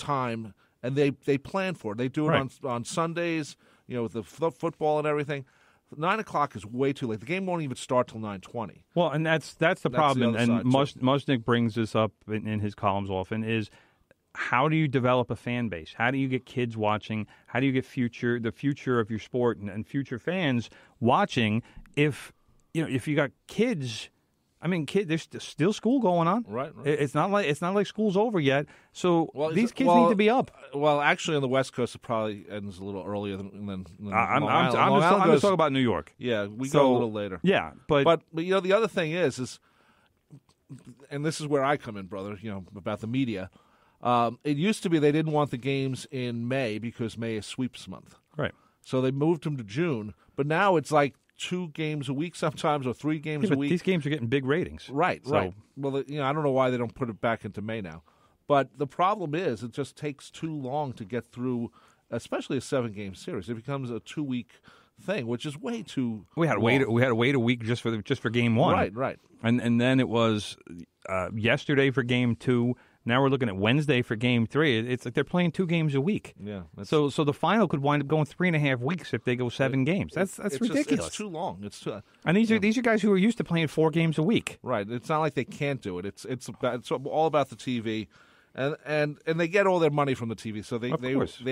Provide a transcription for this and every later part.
time, and they plan for it. They do it on Sundays, with the football and everything. 9 o'clock is way too late. The game won't even start till 9:20. Well, and that's the problem. And Mushnick brings this up in his columns often is how do you develop a fan base? How do you get kids watching? How do you get the future of your sport and future fans watching? If you got kids. I mean, there's still school going on. Right. It's not like school's over yet. So these kids need to be up. Well, actually, on the West Coast, it probably ends a little earlier than I'm just talking about New York. Yeah, we go a little later. Yeah, but the other thing is, and this is where I come in, brother. About the media. It used to be they didn't want the games in May because May is sweeps month. Right. So they moved them to June, but now it's like 2 games a week sometimes, or 3 games a week. These games are getting big ratings. Right. Well, I don't know why they don't put it back into May now. But the problem is it just takes too long to get through, especially a 7-game series. It becomes a 2-week thing, which is way too We had to wait a week just for game 1. Right. And then it was yesterday for game 2. Now we're looking at Wednesday for game 3. It's like they're playing 2 games a week. Yeah. So the final could wind up going 3.5 weeks if they go 7 games. That's ridiculous. It's too long. And these are guys who are used to playing 4 games a week. Right. It's not like they can't do it. It's all about the TV, and they get all their money from the TV. So they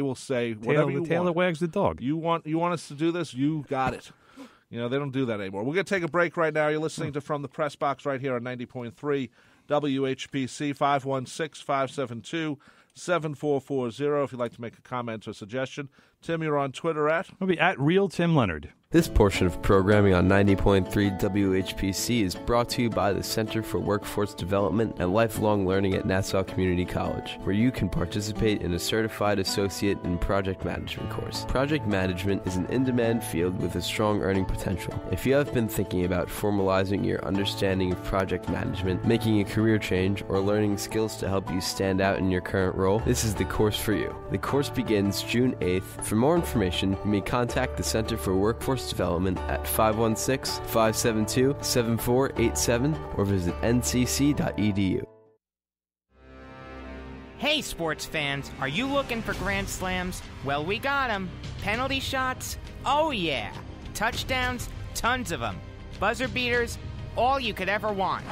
will say whatever you want. The tail that wags the dog. You want us to do this? You got it. They don't do that anymore. We're going to take a break right now. You're listening to From the Press Box right here on 90.3 WHPC, 516-572-7440 if you'd like to make a comment or suggestion. Tim, you're on Twitter at? I'll be at Real Tim Leonard. This portion of programming on 90.3 WHPC is brought to you by the Center for Workforce Development and Lifelong Learning at Nassau Community College, where you can participate in a Certified Associate in Project Management course. Project Management is an in-demand field with a strong earning potential. If you have been thinking about formalizing your understanding of project management, making a career change, or learning skills to help you stand out in your current role, this is the course for you. The course begins June 8th. For more information, you may contact the Center for Workforce Development at 516-572-7487 or visit ncc.edu. Hey sports fans, are you looking for grand slams? Well, we got them. Penalty shots? Oh yeah. Touchdowns? Tons of them. Buzzer beaters? All you could ever want.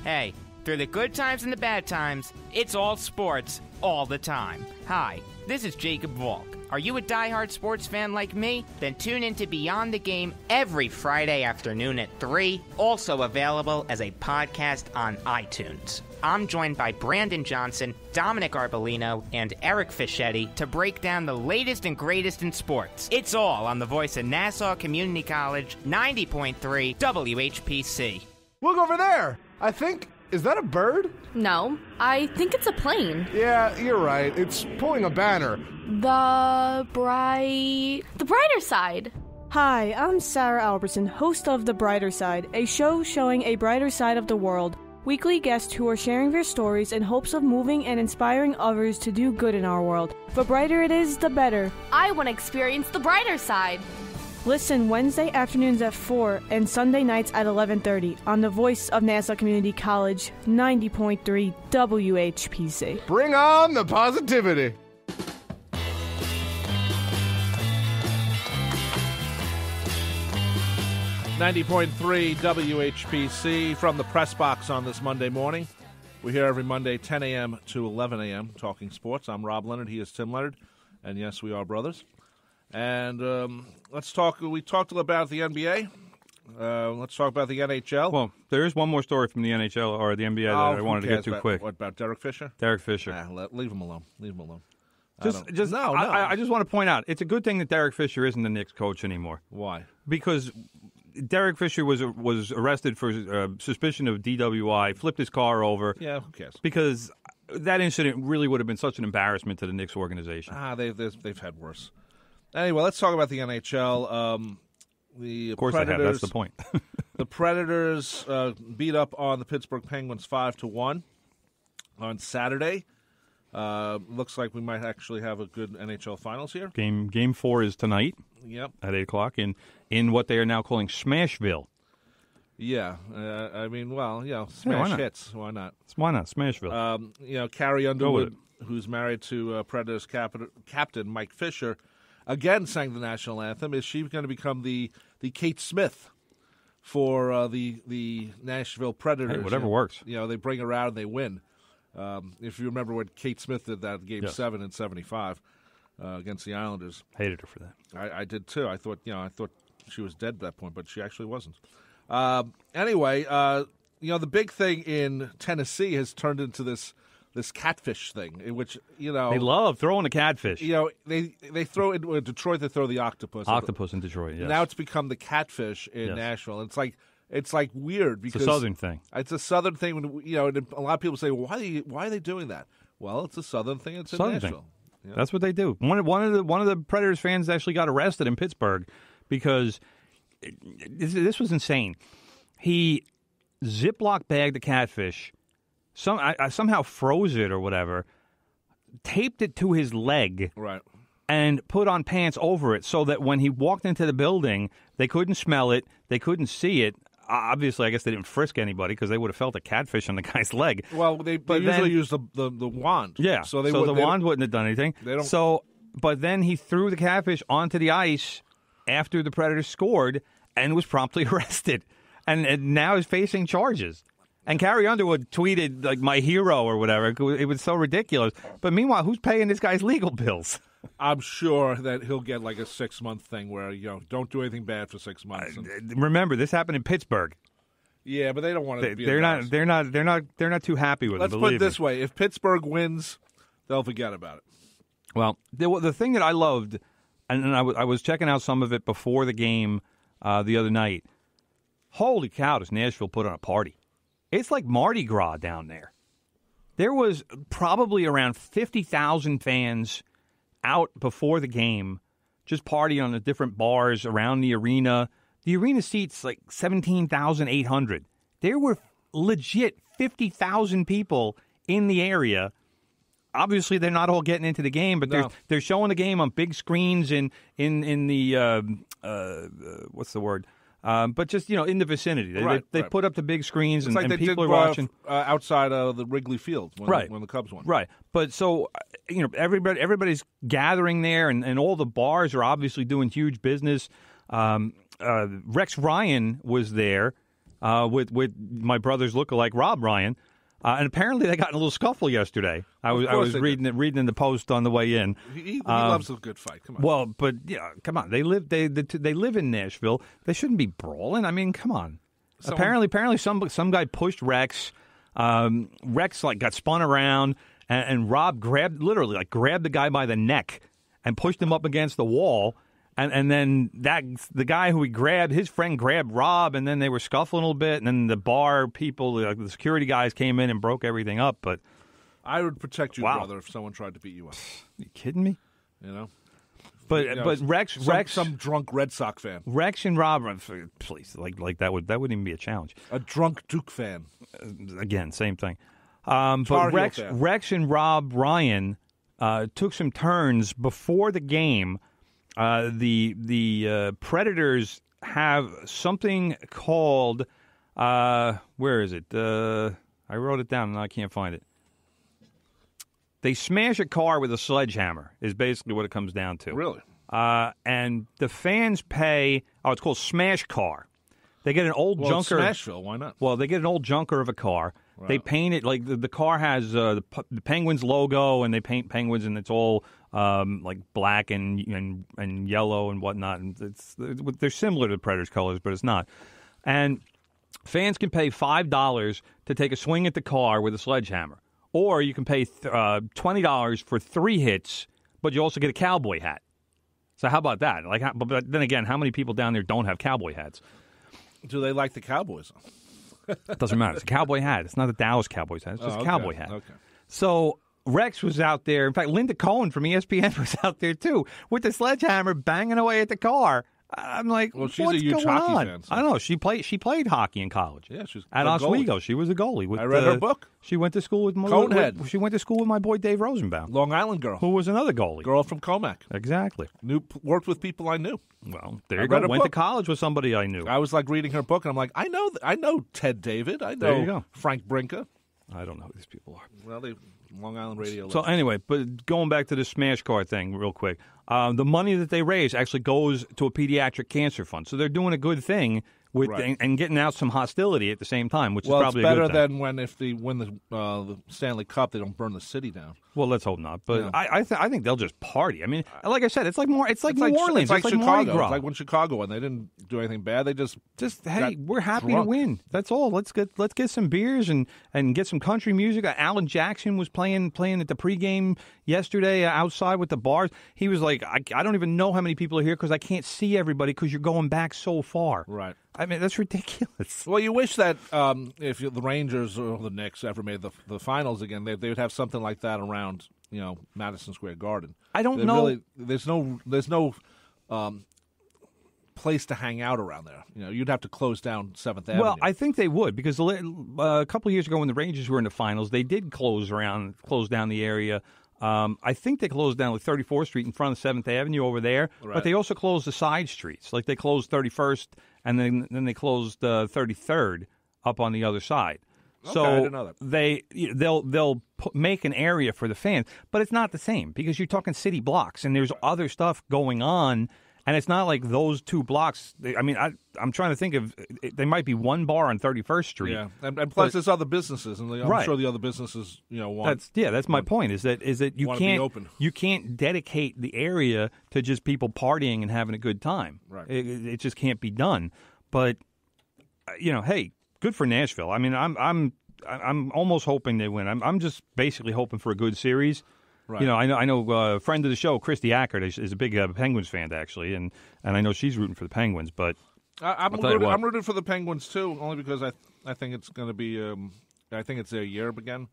Hey, through the good times and the bad times, it's all sports, all the time. Hi, this is Jacob Volk. Are you a diehard sports fan like me? Then tune in to Beyond the Game every Friday afternoon at 3, also available as a podcast on iTunes. I'm joined by Brandon Johnson, Dominic Arbolino, and Eric Fischetti to break down the latest and greatest in sports. It's all on the voice of Nassau Community College, 90.3 WHPC. Look over there! I think... Is that a bird? No, I think it's a plane. Yeah, you're right. It's pulling a banner. The brighter side. Hi, I'm Sarah Albertson, host of The Brighter Side, a show showing a brighter side of the world. Weekly guests who are sharing their stories in hopes of moving and inspiring others to do good in our world. The brighter it is, the better. I want to experience the brighter side. Listen Wednesday afternoons at 4 and Sunday nights at 11:30 on the voice of Nassau Community College, 90.3 WHPC. Bring on the positivity. .3 WHPC from the Press Box on this Monday morning. We're here every Monday, 10 a.m. to 11 a.m. talking sports. I'm Rob Leonard. He is Tim Leonard. And yes, we are brothers. And let's talk. We talked about the NBA. Let's talk about the NHL. Well, there is one more story from the NHL or the NBA that I wanted to get to quick. What about Derek Fisher? Derek Fisher. Leave him alone. Leave him alone. No. I just want to point out, it's a good thing that Derek Fisher isn't the Knicks coach anymore. Why? Because Derek Fisher was arrested for suspicion of DWI, flipped his car over. Yeah, who cares? Because that incident really would have been such an embarrassment to the Knicks organization. They've had worse. Anyway, let's talk about the NHL. Of course Predators, they have. That's the point. The Predators beat up on the Pittsburgh Penguins 5-1 on Saturday. Looks like we might actually have a good NHL Finals here. Game 4 is tonight. Yep. At 8 o'clock in what they are now calling Smashville. Yeah, I mean, well, smash hits. Why not? Why not? Smashville. Carrie Underwood, who's married to Predators captain Mike Fisher, again sang the national anthem. Is she going to become the Kate Smith for the Nashville Predators? Hey, whatever works. They bring her out and they win. If you remember what Kate Smith did that Game 7 in '75 against the Islanders, hated her for that. I did too. I thought she was dead at that point, but she actually wasn't. Anyway, the big thing in Tennessee has turned into this catfish thing, in which they love throwing a catfish. They throw in Detroit. They throw the octopus. Octopus in Detroit. Yes. Now it's become the catfish in Nashville. It's like weird because it's a southern thing. It's a southern thing. And a lot of people say, well, why are they doing that? Well, it's a southern thing. It's southern in Nashville. Thing. Yeah. That's what they do. One of the Predators fans actually got arrested in Pittsburgh because this was insane. He Ziploc bagged the catfish. I somehow froze it or whatever, taped it to his leg, right, and put on pants over it so that when he walked into the building, they couldn't smell it, they couldn't see it. Obviously, I guess they didn't frisk anybody because they would have felt a catfish on the guy's leg. Well, they usually use the wand. Yeah, so the wand wouldn't have done anything. But then he threw the catfish onto the ice after the Predators scored and was promptly arrested. And now is facing charges. And Carrie Underwood tweeted, like, my hero or whatever. It was so ridiculous. But meanwhile, who's paying this guy's legal bills? I'm sure that he'll get like a 6-month thing where, don't do anything bad for 6 months. Remember, this happened in Pittsburgh. Yeah, but they don't want to be They're not too happy with it. Let's put it this way. If Pittsburgh wins, they'll forget about it. Well, the thing that I loved, and I was checking out some of it before the game the other night. Holy cow, does Nashville put on a party. It's like Mardi Gras down there. There was probably around 50,000 fans out before the game, just partying on the different bars around the arena. The arena seats like 17,800. There were legit 50,000 people in the area. Obviously, they're not all getting into the game, but they're showing the game on big screens in the what's the word? But just, in the vicinity. They put up the big screens and people are watching. Outside of the Wrigley Field when the Cubs won. Right. But so, everybody's gathering there and all the bars are obviously doing huge business. Rex Ryan was there with my brother's lookalike, Rob Ryan. And apparently they got in a little scuffle yesterday. I was reading in the Post on the way in. He loves a good fight. Come on. Well, but come on. They live in Nashville. They shouldn't be brawling. I mean, come on. Apparently some guy pushed Rex. Rex got spun around and Rob grabbed the guy by the neck and pushed him up against the wall. And then the guy who he grabbed, his friend grabbed Rob, and then they were scuffling a little bit, and then the bar people, the security guys came in and broke everything up. But I would protect you, brother, if someone tried to beat you up. You kidding me? But Rex, some drunk Red Sox fan, Rex and Rob, please, like that wouldn't even be a challenge. A drunk Duke fan, again, same thing. But Rex and Rob Ryan took some turns before the game. The Predators have something called where is it? I wrote it down and I can't find it. They smash a car with a sledgehammer is basically what it comes down to. Really? And the fans pay. Oh, it's called Smash Car. They get an old junker. Smashville, why not? Well, they get an old junker of a car. Wow. They paint it like the car has the Penguins logo, and they paint penguins, and it's all like black and yellow and whatnot. And they're similar to the Predators' colors, but it's not. And fans can pay $5 to take a swing at the car with a sledgehammer, or you can pay $20 for 3 hits, but you also get a cowboy hat. So how about that? But then again, how many people down there don't have cowboy hats? Do they like the Cowboys? It doesn't matter. It's a cowboy hat. It's not the Dallas Cowboys hat. It's just a cowboy hat. Okay. So Rex was out there. In fact, Linda Cohen from ESPN was out there, too, with the sledgehammer banging away at the car. I'm like, well, she's what's a huge going hockey on? fan. So. I don't know. She played hockey in college. Yeah, she's at Oswego. She was a goalie. I read her book. She went to school with Conehead. She went to school with my boy Dave Rosenbaum, Long Island girl, who was another goalie. Girl from Comac. Exactly. Worked with people I knew. Well, there you go. Went to college with somebody I knew. I was like reading her book, and I'm like, I know Ted David. I know Frank Brinka. I don't know who these people are. Well, they Long Island radio. So anyway, but going back to the Smash Card thing real quick, the money that they raise actually goes to a pediatric cancer fund. So they're doing a good thing with and getting out some hostility at the same time, which is probably it's better a good thing. than when if they win the Stanley Cup, they don't burn the city down. Well, let's hope not. But I think they'll just party. I mean, like I said, it's like New Orleans. It's like Chicago. Mardi Gras. It's like when Chicago won. They didn't do anything bad. They just hey, we're happy drunk. to win. That's all. Let's get some beers and get some country music. Alan Jackson was playing at the pregame yesterday outside with the bars. He was like, I don't even know how many people are here because I can't see everybody because you're going back so far. Right. I mean, that's ridiculous. Well, you wish that if the Rangers or the Knicks ever made the finals again, they would have something like that around, Madison Square Garden. I don't know. Really, there's no place to hang out around there. You'd have to close down 7th Avenue. Well, I think they would because a couple of years ago when the Rangers were in the finals, they did close down the area. I think they closed down like 34th Street in front of 7th Avenue over there, but they also closed the side streets. Like they closed 31st and then they closed 33rd up on the other side. Okay, So I didn't know that. they'll make an area for the fans, but it's not the same because you're talking city blocks and there's other stuff going on. And it's not like those two blocks. I'm trying to think of. There might be one bar on 31st Street. Yeah, and plus there's other businesses, and I'm sure the other businesses, want. That's my point. Is that you can't dedicate the area to just people partying and having a good time. Right. It just can't be done. But hey, good for Nashville. I mean, I'm almost hoping they win. I'm just basically hoping for a good series. Right. I know a friend of the show, Christy Ackert, is a big Penguins fan, actually, and I know she's rooting for the Penguins. But I'm rooting for the Penguins, too, only because I think it's going to be I think it's their year again.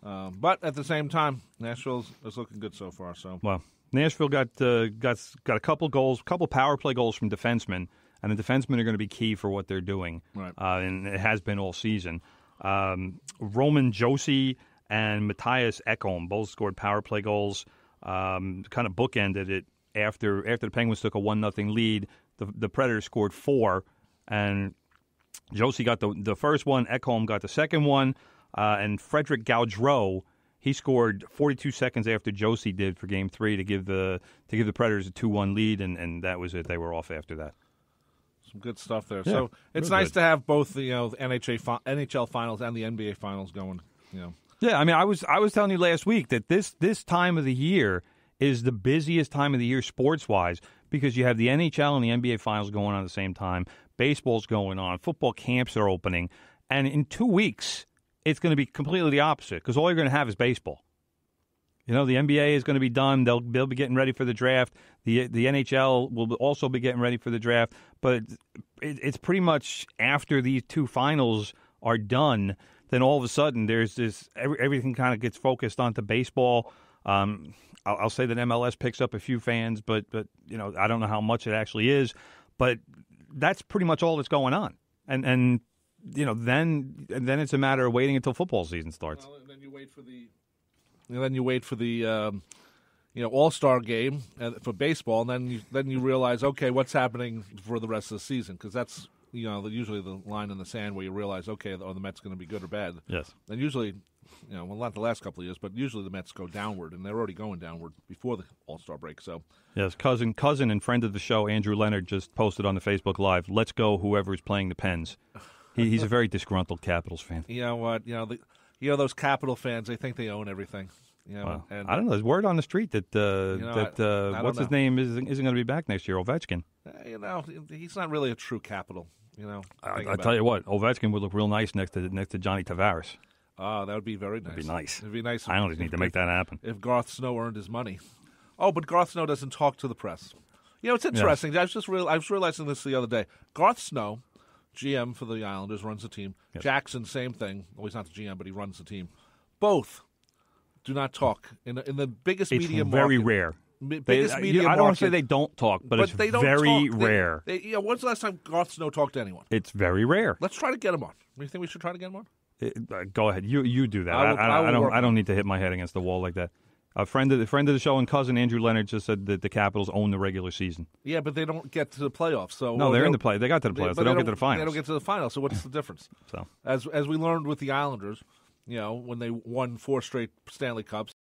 But at the same time, Nashville is looking good so far. So well, Nashville got a couple goals, couple power play goals from defensemen, and the defensemen are going to be key for what they're doing. Right. And it has been all season. Roman Josi and Matthias Ekholm both scored power play goals. Kind of bookended it after the Penguins took a 1-0 lead. The Predators scored 4, and Josi got the first one. Ekholm got the second one, and Frederick Gaudreau, he scored 42 seconds after Josi did for Game 3 to give the Predators a 2-1 lead, and that was it. They were off after that. Some good stuff there. Yeah, so it's nice to have both the NHL finals and the NBA finals going. Yeah, I mean, I was telling you last week that this time of the year is the busiest time of the year sports-wise because you have the NHL and the NBA finals going on at the same time. Baseball's going on. Football camps are opening. And in 2 weeks, it's going to be completely the opposite because all you're going to have is baseball. The NBA is going to be done. They'll be getting ready for the draft. The NHL will also be getting ready for the draft. But it's pretty much after these two finals are done, then all of a sudden there's this everything kind of gets focused onto baseball. I'll say that MLS picks up a few fans, but I don't know how much it actually is. But that's pretty much all that's going on. And then it's a matter of waiting until football season starts. Well, and then you wait for the All-Star game for baseball, and then you realize, okay, what's happening for the rest of the season? Because that's usually the line in the sand where you realize, okay, are the Mets going to be good or bad? Yes. And usually, not the last couple of years, but usually the Mets go downward, and they're already going downward before the All-Star break. So yes, cousin and friend of the show, Andrew Leonard, just posted on the Facebook Live, "Let's go whoever is playing the Pens." He's a very disgruntled Capitals fan. You know what? Those Capital fans, they think they own everything. Well, I don't know. There's word on the street that what's his name isn't going to be back next year. Ovechkin. He's not really a true Capital. I tell you what, Ovechkin would look real nice next to Johnny Tavares. Oh, that would be very nice. That'd be nice. It'd be nice. I only need to make that happen. If Garth Snow earned his money. Oh, but Garth Snow doesn't talk to the press. It's interesting. Yes. I was realizing this the other day. Garth Snow, GM for the Islanders, runs the team. Yes. Jackson, same thing. Well, he's not the GM, but he runs the team. Both do not talk in the biggest media market. It's very rare. biggest media I don't want to say market, they don't talk, but it's they don't very talk. rare. When's the last time Garth Snow talked to anyone? It's very rare. Let's try to get him on. Do you think we should try to get him on? Go ahead. You do that. I don't need to hit my head against the wall like that. A friend of the show and cousin Andrew Leonard just said that the Capitals own the regular season. Yeah, but they don't get to the playoffs. So no, they're in the play. They got to the playoffs. They don't get to the finals. They don't get to the finals. So what's the difference? So as we learned with the Islanders, when they won 4 straight Stanley Cups,